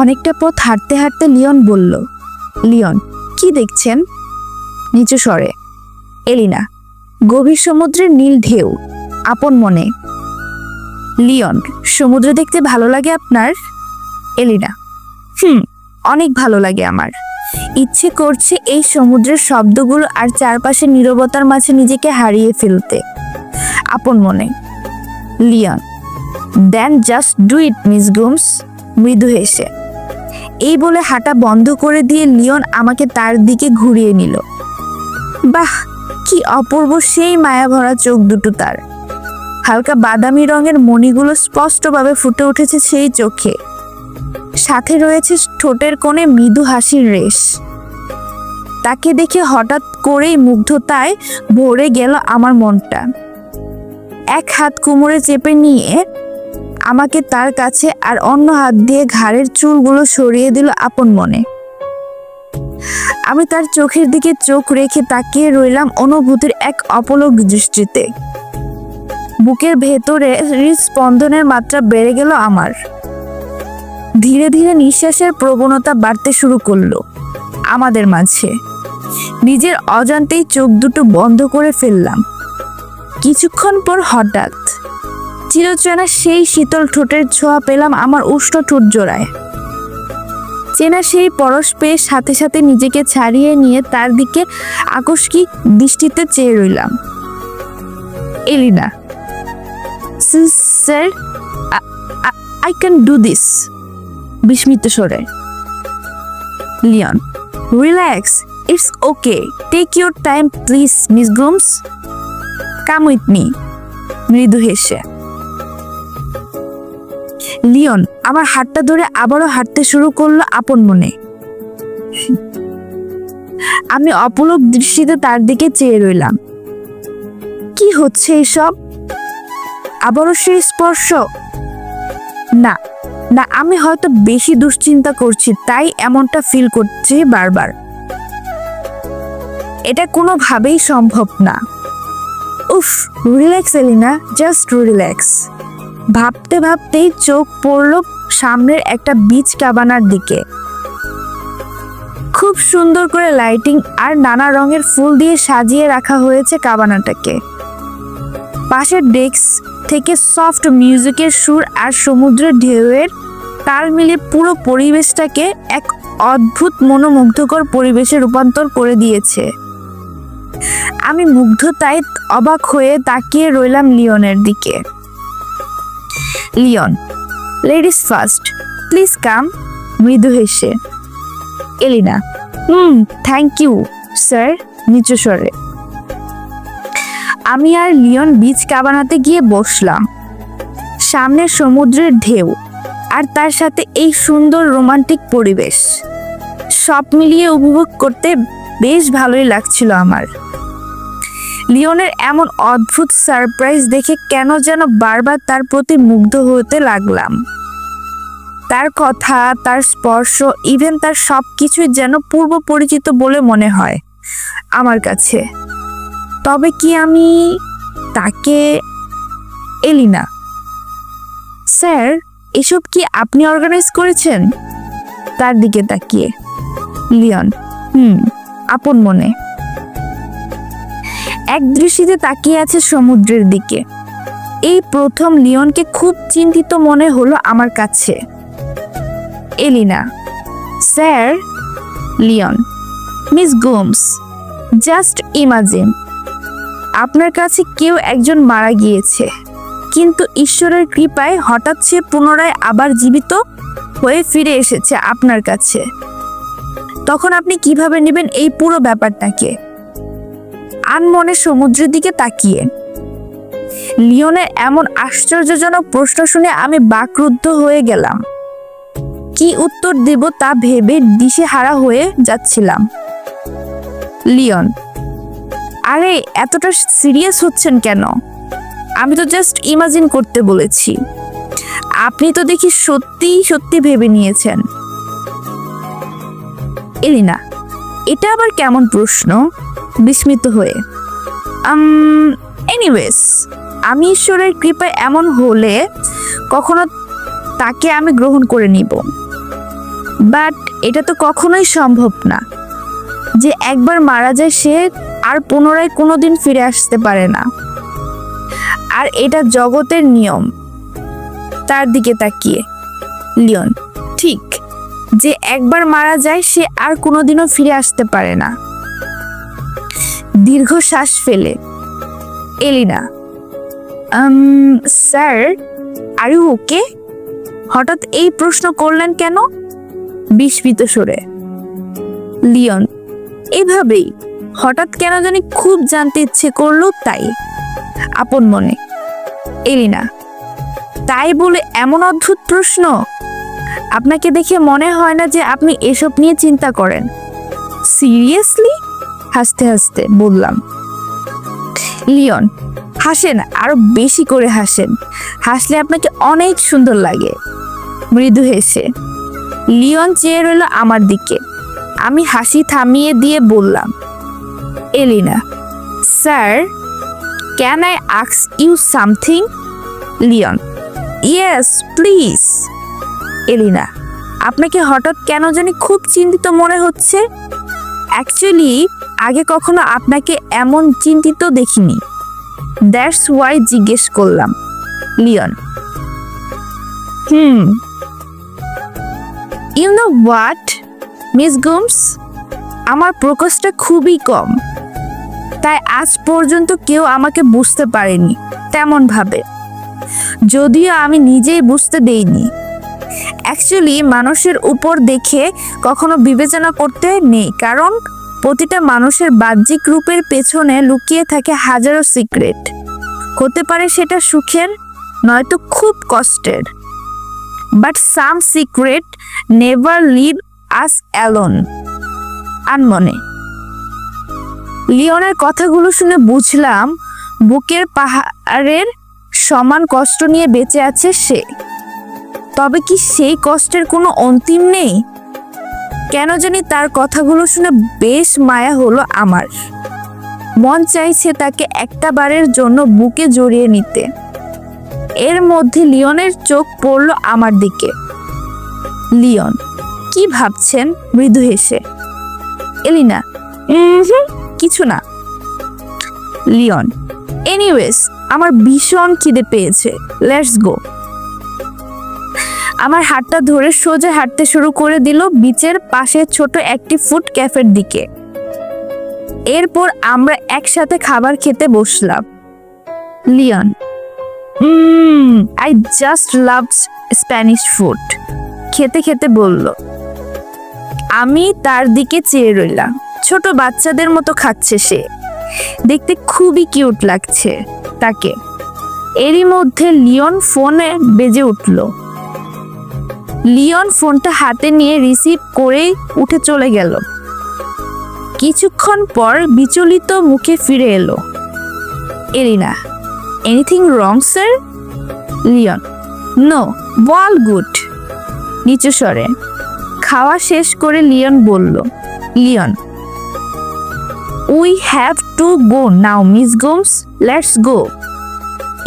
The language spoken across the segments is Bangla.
অনেকটা পথ হাঁটতে হাঁটতে লিওন বলল, লিওন, কি দেখছেন? নিচু স্বরে। এলিনা, গভীর সমুদ্রের নীল ঢেউ। আপন মনে। লিওন, সমুদ্র দেখতে ভালো লাগে আপনার? এলিনা, অনেক ভালো লাগে আমার। ইচ্ছে করছে এই সমুদ্রের শব্দগুলো আর চারপাশে নীরবতার মাঝে নিজেকে হারিয়ে ফেলতে। আপন মনে। Leon, then just do it Miss Gums. মৃদু হেসে। এই বলে হাঁটা বন্ধ করে দিয়ে লিওন আমাকে তার দিকে ঘুরিয়ে নিল। বাহ, কি অপূর্ব সেই মায়াভরা চোখ দুটো তার। হালকা বাদামি রঙের মণিগুলো স্পষ্টভাবে ফুটে উঠেছে সেই চোখে। সাথে রয়েছে ঠোঁটের কোণে মৃদু হাসির রেশ। তাকে দেখে হঠাৎ করেই মুগ্ধতায় ভরে গেল আমার মনটা। এক হাত কোমরে চেপে নিয়ে আমাকে তার কাছে আর অন্য হাত দিয়ে ঘাড়ের চুলগুলো সরিয়ে দিল আপন মনে। আমি তার চোখের দিকে চোখ রেখে তাকিয়ে রইলাম অনুভূতির এক অপলক দৃষ্টিতে। বুকের ভেতরে হৃদস্পন্দনের মাত্রা বেড়ে গেল আমার। ধীরে ধীরে নিঃশ্বাসের প্রবণতা বাড়তে শুরু করলো আমাদের মাঝে। নিজের অজান্তেই চোখ দুটো বন্ধ করে ফেললাম। কিছুক্ষণ পর হঠাৎ চিরচেনা সেই শীতল ঠোঁটের ছোঁয়া পেলাম আমার উষ্ণ ঠোঁট জোড়ায়। চেনা সেই পরশ পেয়ে সাথে সাথে নিজেকে ছাড়িয়ে নিয়ে তার দিকে আকস্মিক দৃষ্টিতে চেয়ে রইলাম। Elina, sir, I can do this. বিস্মিত স্বরে। Leon, relax, it's okay, take your time please Miss Gomes, come with me. মৃদু হেসে। লিওন আমার হাতটা ধরে আবারও হাঁটতে শুরু করলো আপন মনে। আমি অপলক দৃষ্টিতে তার দিকে চেয়ে রইলাম। কি হচ্ছে এসব? আবারও সেই স্পর্শ? না না, আমি হয়তো বেশি দুশ্চিন্তা করছি, তাই এমনটা ফিল করছি বারবার। এটা কোনোভাবেই সম্ভব না। উফ, রিল্যাক্স এলিনা, জাস্ট রিল্যাক্স। ভাবতে ভাবতেই চোখ পড়ল সামনের একটা বিচ কাবানার দিকে। খুব সুন্দর করে লাইটিং আর নানা রঙের ফুল দিয়ে সাজিয়ে রাখা হয়েছে কাবানাটাকে। পাশের ডেস্ক থেকে সফট মিউজিকের সুর আর সমুদ্রের ঢেউয়ের তাল মিলিয়ে পুরো পরিবেশটাকে এক অদ্ভুত মনোমুগ্ধকর পরিবেশে রূপান্তর করে দিয়েছে। আমি মুগ্ধতায় অবাক হয়ে তাকিয়ে রইলাম লিওনের দিকে। Leon, ladies first, please come. মৃদু হেসে। Elina, thank you sir. নিচু স্বরে। আমি আর লিওন বিচ কাবানাতে গিয়ে বসলাম। সামনে সমুদ্রের ঢেউ আর তার সাথে এই সুন্দর রোমান্টিক পরিবেশ সব মিলিয়ে উপভোগ করতে বেশ ভালোই লাগছিল আমার। লিওনের এমন অদ্ভুত সারপ্রাইজ দেখে কেন যেন বারবার তার প্রতি মুগ্ধ হতে লাগলাম। তার কথা, তার স্পর্শ, ইভেন তার সবকিছুই যেন পূর্ব পরিচিত বলে মনে হয় আমার কাছে। তবে কি আমি তাকে? এলিনা, স্যার, এসব কি আপনি অর্গানাইজ করেছেন? তার দিকে তাকিয়ে। লিওন, আপন মনে। এক দৃষ্টিতে তাকিয়ে আছে সমুদ্রের দিকে। এই প্রথম লিওনকে খুব চিন্তিত মনে হলো আমার কাছে। Elina, sir. Leon, Miss Gomes, just imagine, আপনার কাছে কেউ একজন মারা গিয়েছে, কিন্তু ঈশ্বরের কৃপায় হঠাৎ সে পুনরায় আবার জীবিত হয়ে ফিরে এসেছে আপনার কাছে। তখন আপনি কিভাবে নেবেন এই পুরো ব্যাপারটাকে? আনমনে সমুদ্রের দিকে তাকিয়ে লিওনের এমন আশ্চর্যজনক প্রশ্ন শুনে আমি বাকরুদ্ধ হয়ে গেলাম। কি উত্তর দেব তা ভেবে দিশেহারা হয়ে যাচ্ছিলাম। লিওন, আরে এতটা সিরিয়াস হচ্ছেন কেন? আমি তো জাস্ট ইমাজিন করতে বলেছি। আপনি তো দেখি সত্যি সত্যি ভেবে নিয়েছেন। এলিনা, এটা আবার কেমন প্রশ্ন? বিস্মিত হয়ে। এনিওয়েজ, আমি ঈশ্বরের কৃপায় এমন হলে কখনো তাকে আমি গ্রহণ করে নিব। বাট এটা তো কখনোই সম্ভব না যে একবার মারা যায় সে আর পুনরায় কোনোদিন ফিরে আসতে পারে না, আর এটা জগতের নিয়ম। তার দিকে তাকিয়ে লিওন, ঠিক, যে একবার মারা যায় সে আর কোনোদিনও ফিরে আসতে পারে না। দীর্ঘ শ্বাস ফেলে এলিনা, স্যার, আর ইউ ওকে? হঠাৎ এই প্রশ্ন করলেন কেন? বিস্মিত সুরে লিওন, এভাবেই হঠাৎ কেন জানি খুব জানতে ইচ্ছে করলো তাই। আপন মনে এলিনা, তাই বলে এমন অদ্ভুত প্রশ্ন? আপনাকে দেখে মনে হয় না যে আপনি এসব নিয়ে চিন্তা করেন। সিরিয়াসলি? হাসতে হাসতে বললাম। লিওন, হাসেন, আরো বেশি করে হাসেন, হাসলে আপনাকে অনেক সুন্দর লাগে। মৃদু হেসে লিওন চেয়ে রইল আমার দিকে। আমি হাসি থামিয়ে দিয়ে বললাম, Elina, sir, can I ask you something? Leon, yes please. Elina, আপনাকে হঠাৎ কেন জানি খুব চিন্তিত মনে হচ্ছে। অ্যাকচুয়ালি আগে কখনো আপনাকে এমন চিন্তিত দেখিনি, দ্যাটস ওয়াই জিজ্ঞেস করলাম। Leon, you know what Miss Gums, আমার প্রকাশটা খুবই কম, তাই আজ পর্যন্ত কেউ আমাকে বুঝতে পারেনি তেমন ভাবে, যদিও আমি নিজেই বুঝতে দেইনি। অ্যাকচুয়ালি মানুষের উপর দেখে কখনো বিবেচনা করতে নেই, কারণ প্রতিটা মানুষের বাহ্যিক রূপের পেছনে লুকিয়ে থাকে হাজারো সিক্রেট। হতে পারে সেটা সুখের, নয়তো খুব কষ্টের। But some secret never leave us alone. আনমনে লিওনের কথাগুলো শুনে বুঝলাম বুকের পাহাড়ের সমান কষ্ট নিয়ে বেঁচে আছে সে। তবে কি সেই কষ্টের কোনো অন্তিম নেই? কেন জানি তার কথাগুলো শুনে বেশ মায়া হলো আমার। মন চাইছে তাকে একটা বারের জন্য বুকে জড়িয়ে নিতে। এর মধ্যে লিওনের চোখ পড়ল আমার দিকে। লিওন, কি ভাবছেন? মৃদু হেসে এলিনা, কিছু না। লিওন, এনিওয়েজ আমার ভীষণ খিদে পেয়েছে, লেটস গো। আমার হাতটা ধরে সোজা হাঁটতে শুরু করে দিল বিচের পাশে ছোট একটি ফুড ক্যাফের দিকে। এরপর আমরা একসাথে খাবার খেতে বসলাম। Leon, I just love Spanish food, খেতে খেতে বলল। আমি তার দিকে চেয়ে রইলাম। ছোট বাচ্চাদের মতো খাচ্ছে সে, দেখতে খুবই কিউট লাগছে তাকে। এরই মধ্যে লিওন ফোনে বেজে উঠল। লিওন ফোনটা হাতে নিয়ে রিসিভ করেই উঠে চলে গেল। কিছুক্ষণ পর বিচলিত মুখে ফিরে এলো। Elina, anything wrong sir? Leon, no, all good. নিচু স্বরে খাওয়া শেষ করে লিওন বলল, Leon, we have to go now Miss Gomes, let's go.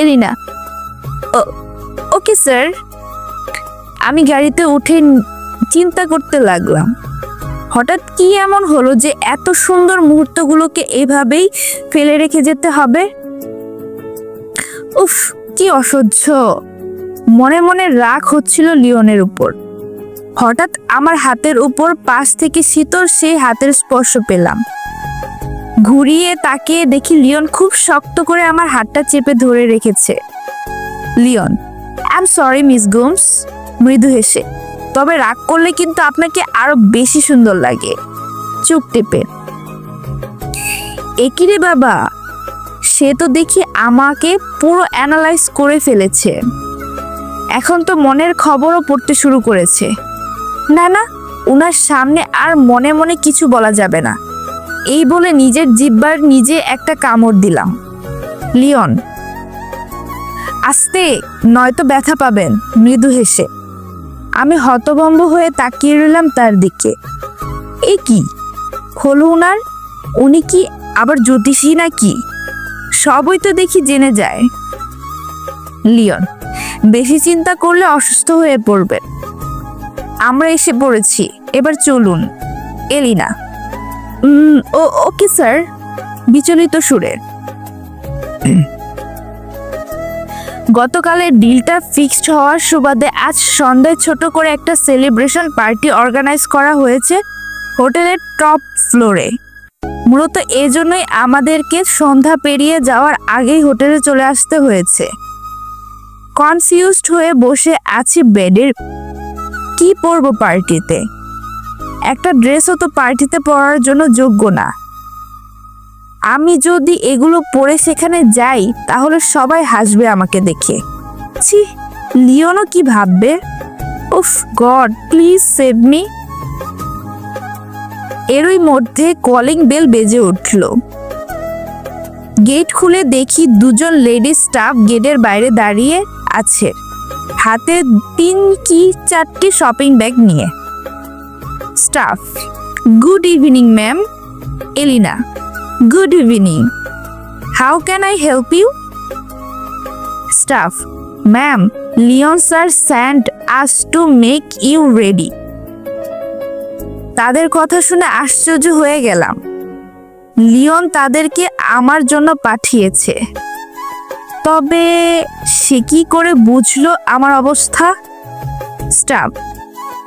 Elina, okay sir. আমি গাড়িতে উঠে চিন্তা করতে লাগলাম, হঠাৎ কি এমন হলো যে এত সুন্দর মুহূর্তগুলোকে এভাবেই ফেলে রেখে যেতে হবে? উফ, কি অসহ্য। মনে মনে রাগ হচ্ছিল লিওনের উপর। হঠাৎ আমার হাতের উপর পাশ থেকে শীতল সেই হাতের স্পর্শ পেলাম। ঘুরিয়ে তাকিয়ে দেখি লিওন খুব শক্ত করে আমার হাতটা চেপে ধরে রেখেছে। Leon, I am sorry Miss Gums. মৃদু হেসে, তবে রাগ করলে কিন্তু আপনাকে আরো বেশি সুন্দর লাগে। চোখ টেপে, একই রে বাবা, সে তো দেখি আমাকে পুরো অ্যানালাইজ করে ফেলেছে। এখন তো মনের খবরও পড়তে শুরু করেছে। না না, উনার সামনে আর মনে মনে কিছু বলা যাবে না। এই বলে নিজের জিহ্বার নিজে একটা কামড় দিলাম। লিওন, আস্তে, নয়তো ব্যথা পাবেন। মৃদু হেসে আমি হতভম্ব হয়ে তাকিয়ে রইলাম তার দিকে। এ কি হলো উনার? উনি কি আবার জ্যোতিষী নাকি? সবই তো দেখি জেনে যায়। লিওন, বেশি চিন্তা করলে অসুস্থ হয়ে পড়বে। আমরা এসে পড়েছি, এবার চলুন। এলিনা, ওকে স্যার, বিচলিত সুরে। গতকালের ডিলটা ফিক্সড হওয়ার সুবাদে আজ সন্ধ্যায় ছোট করে একটা সেলিব্রেশন পার্টি অর্গানাইজ করা হয়েছে হোটেলের টপ ফ্লোরে। মূলত এজন্যই আমাদেরকে সন্ধ্যা পেরিয়ে যাওয়ার আগেই হোটেলে চলে আসতে হয়েছে। কনফিউজড হয়ে বসে আছি বেডের। কি পরবো পার্টিতে? একটা ড্রেসও তো পার্টিতে পরার জন্য যোগ্য না। আমি যদি এগুলো পরে সেখানে যাই তাহলে সবাই হাসবে আমাকে দেখে। ছি, লিওনও কি ভাববে? উফ গড, প্লিজ সেভ মি। এরই মধ্যে কলিং বেল বেজে উঠল। গেট খুলে দেখি দুজন লেডি স্টাফ গেটের বাইরে দাঁড়িয়ে আছে, হাতে 3 কি 4টি শপিং ব্যাগ নিয়ে। Staff, good evening ma'am. Elina, good evening, how can I help you? Staff, ma'am, Leon sir sent us to make you ready. তাদের কথা শুনে আশ্চর্য হয়ে গেলাম। লিওন তাদেরকে আমার জন্য পাঠিয়েছে। তবে সে কি করে বুঝলো আমার অবস্থা? Staff,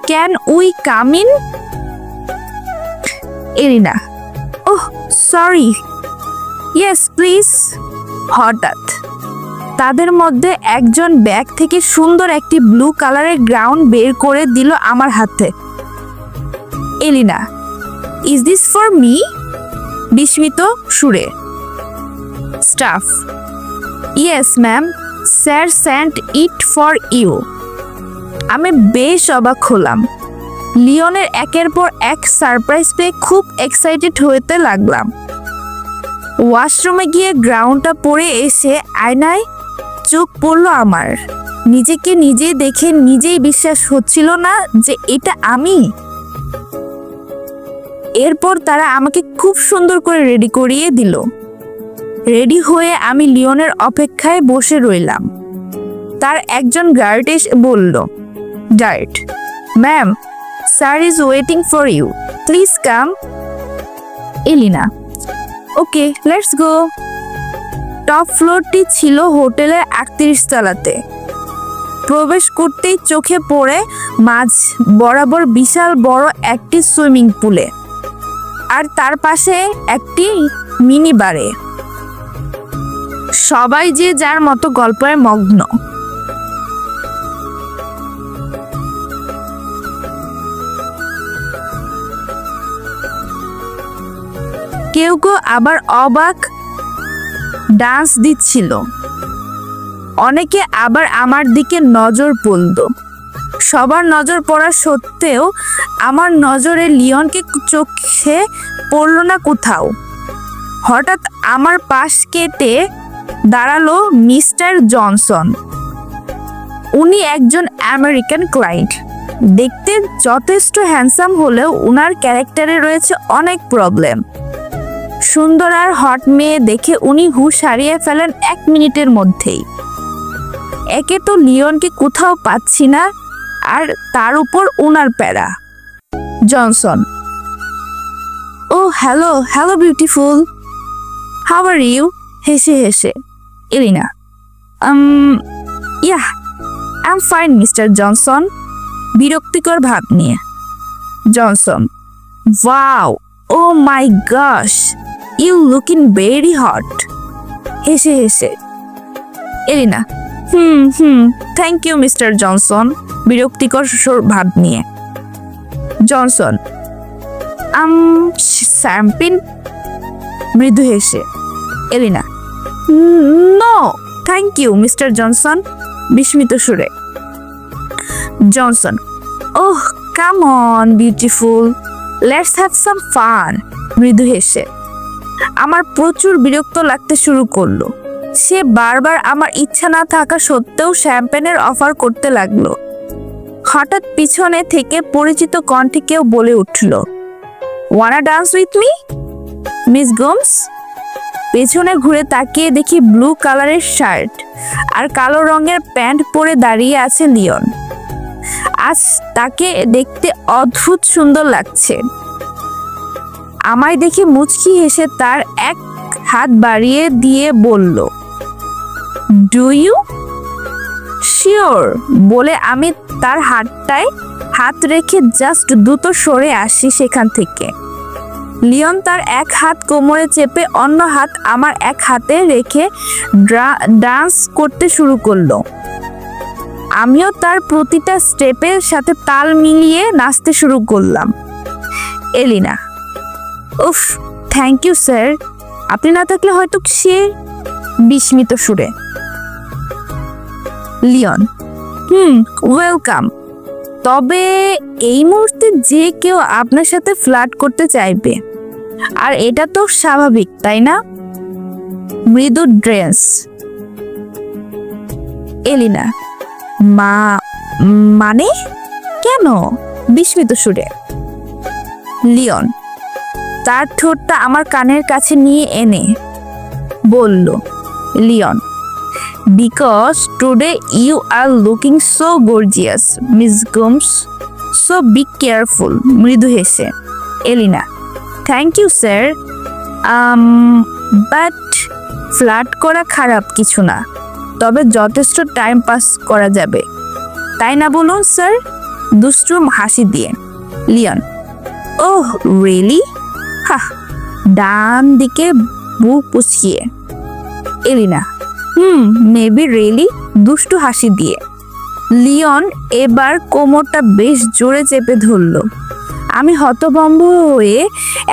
can we come in? Erina, oh sorry, yes please. হঠাৎ তাদের মধ্যে একজন ব্যাগ থেকে সুন্দর একটি ব্লু কালারের গাউন বের করে দিল আমার হাতে। Elina, is this for me? বিস্মিত সুরে। Staff, yes ma'am, sir sent it for you. আমি বেশ অবাক হলাম। লিওনের একের পর এক সারপ্রাইজ পেয়ে খুব এক্সাইটেড হতে লাগলাম। ওয়াশরুমে গিয়ে গ্রাউন্ডটা পরে এসে আয়নায় চোখ পড়ল আমার। নিজেকে নিজে দেখে নিজেই বিশ্বাস হচ্ছিল না যে এটা আমি। এরপর তারা আমাকে খুব সুন্দর করে রেডি করিয়ে দিল। রেডি হয়ে আমি লিওনের অপেক্ষায় বসে রইলাম। তার একজন গার্ড এসে বলল, guard, ma'am, sir is waiting for you, please come. Elina, okay let's go. Top ফ্লোরটি ছিল হোটেলের 38 তলাতে। প্রবেশ করতেই চোখে পড়ে মাঝ বরাবর বিশাল বড় একটি সুইমিং পুলে, আর তার পাশে একটি মিনি বারে। সবাই যে যার মতো গল্পে মগ্ন। কেউ কেউ আবার অবাক ডান্স দিচ্ছিল। অনেকে আবার আমার দিকে নজর পড়ল। সবার নজর পড়া সত্ত্বেও আমার নজরে লিওনকে চোখে পড়ল না কোথাও। হঠাৎ আমার পাশ কেটে দাঁড়ালো মিস্টার জনসন। উনি একজন আমেরিকান ক্লায়েন্ট। দেখতে যথেষ্ট হ্যান্ডসাম হলেও উনার ক্যারেক্টারে রয়েছে অনেক প্রবলেম। সুন্দর আর হট মেয়ে দেখে উনি হুঁশ হারিয়ে ফেলেন 1 মিনিটের মধ্যেই। একে তো লিওনকে কোথাও পাচ্ছি না, আর তার উপর উনার প্যারা। Johnson, oh hello hello beautiful, how are you? হেসে হেসে। Elina, yeah I am fine Mister Johnson, বিরক্তিকর ভাব নিয়ে। Johnson, wow, oh my gosh, you looking very hot, হেসে হেসে। Elina, thank you Mister Johnson, বিরক্তিকর ভাব নিয়ে। জনসন, শ্যাম্পেন, মৃদু হেসে। Elina, no thank you Mister Johnson, বিস্মিত সুরে। Johnson, oh come on beautiful, let's have some fun, মৃদু হেসে। আমার প্রচুর বিরক্ত লাগতে শুরু করলো। সে বারবার আমার ইচ্ছা না থাকা সত্ত্বেও শ্যাম্পেনের অফার করতে লাগলো। হঠাৎ পিছনে থেকে পরিচিত কণ্ঠে কেউ বলে উঠল, wanna dance with me Miss Gomes? পেছনে ঘুরে তাকিয়ে দেখি ব্লু কালারের শার্ট আর কালো রঙের প্যান্ট পরে দাঁড়িয়ে আছে লিওন। আজ তাকে দেখতে অদ্ভুত সুন্দর লাগছে। আমায় দেখে মুচকি হেসে তার এক হাত বাড়িয়ে দিয়ে বলল, ডু ইউ শিওর? বলে আমি তার হাতটায় হাত রেখে জাস্ট দ্রুত সরে আসি সেখান থেকে। লিওন তার এক হাত কোমরে চেপে অন্য হাত আমার এক হাতে রেখে ডান্স করতে শুরু করলো। আমিও তার প্রতিটা স্টেপের সাথে তাল মিলিয়ে নাচতে শুরু করলাম। এলিনা, উফ, থ্যাংক ইউ স্যার, আপনি না থাকলে হয়তো সে। বিস্মিত সুরে। Leon, welcome. তবে এই মুহূর্তে যে কেউ আপনার সাথে ফ্লার্ট করতে চাইবে, আর এটা তো স্বাভাবিক, তাই না? মৃদু ড্রেস। এলিনা, মানে কেন? বিস্মিত সুরে। লিওন তার ঠোঁটটা আমার কানের কাছে নিয়ে এনে বলল, Leon, because today you are looking so gorgeous Miss Gomes, so be careful. মৃদু হেসে। Elina, thank you sir, but flirt করা খারাপ কিছু না, তবে যথেষ্ট টাইম পাস করা যাবে, তাই না বলুন স্যার? দুষ্টু হাসি দিয়ে। Leone, oh really? হাহ, ডান দিকে বুক পুছিয়ে। এলিনা, মেবি রিয়েলি। দুষ্টু হাসি দিয়ে। লিওন এবার কোমরটা বেশ জোরে চেপে ধরল। আমি হতভম্ব হয়ে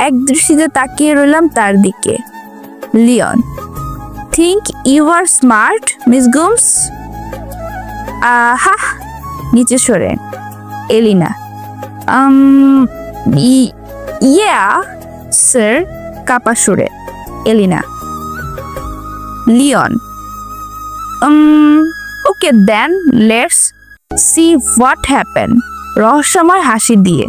এক দৃষ্টিতে তাকিয়ে রইলাম তার দিকে। Leon, think you are smart Miss Gomes? আহা, নিচে সরে। এলিনা, ইয়া স্যার, কাপা সুরে। Elina. Leon, okay then let's see what happen. রহস্যময় হাসি দিয়ে।